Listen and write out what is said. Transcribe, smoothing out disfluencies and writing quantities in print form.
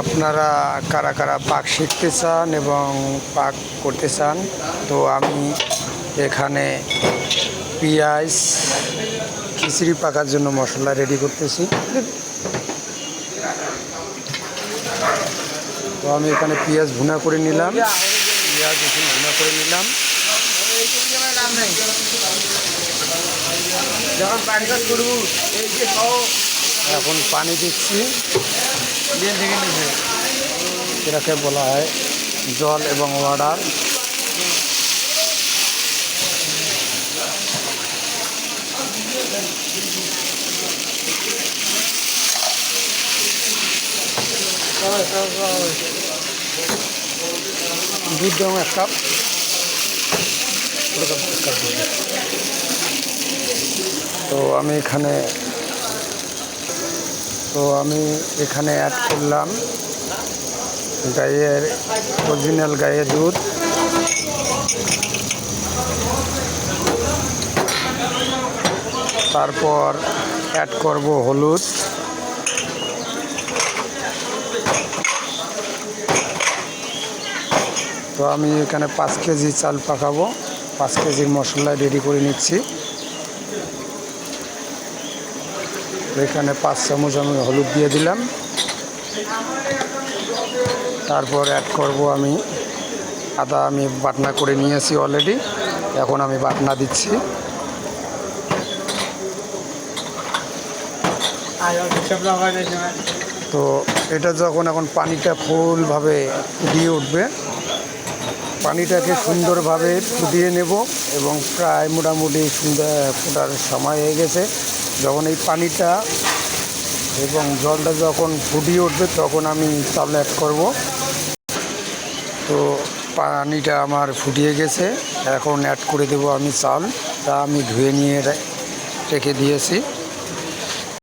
আপনারা কারা কারা পাক শিখতে চান এবং পাক করতে চান, তো আমি এখানে পেঁয়াজ খিচুড়ি পাকার জন্য মশলা রেডি করতেছি। তো আমি এখানে পেঁয়াজ ভুনা করে নিলাম, পেঁয়াজ এখানে ভুনা করে নিলাম। এখন পানি দিচ্ছি, এটাকে বলা হয় জল এবং ওয়াটার। দুধ দেবো 1 কাপ। তো আমি এখানে অ্যাড করলাম গাইয়ের অরিজিনাল গাইয়ের দুধ। তারপর অ্যাড করব হলুদ, তো আমি এখানে 5 কেজি চাল পাকাবো, 5 কেজির মশলা রেডি করে নিচ্ছি। এখানে 5 চামচ আমি হলুদ দিয়ে দিলাম। তারপর অ্যাড করব আমি আদা, আমি বাটনা করে নিয়েছি অলরেডি, এখন আমি বাটনা দিচ্ছি। তো এটা যখন এখন পানিটা ফুলভাবে ফুটিয়ে উঠবে, পানিটাকে সুন্দরভাবে ফুটিয়ে নেব এবং প্রায় মোটামুটি ফোটার সময় হয়ে গেছে। যখন এই পানিটা এবং জলটা যখন ফুটিয়ে উঠবে তখন আমি চাল অ্যাড করব। তো পানিটা আমার ফুটিয়ে গেছে, এখন অ্যাড করে দেব আমি চাল, তা আমি ধুয়ে নিয়ে রেখে দিয়েছি।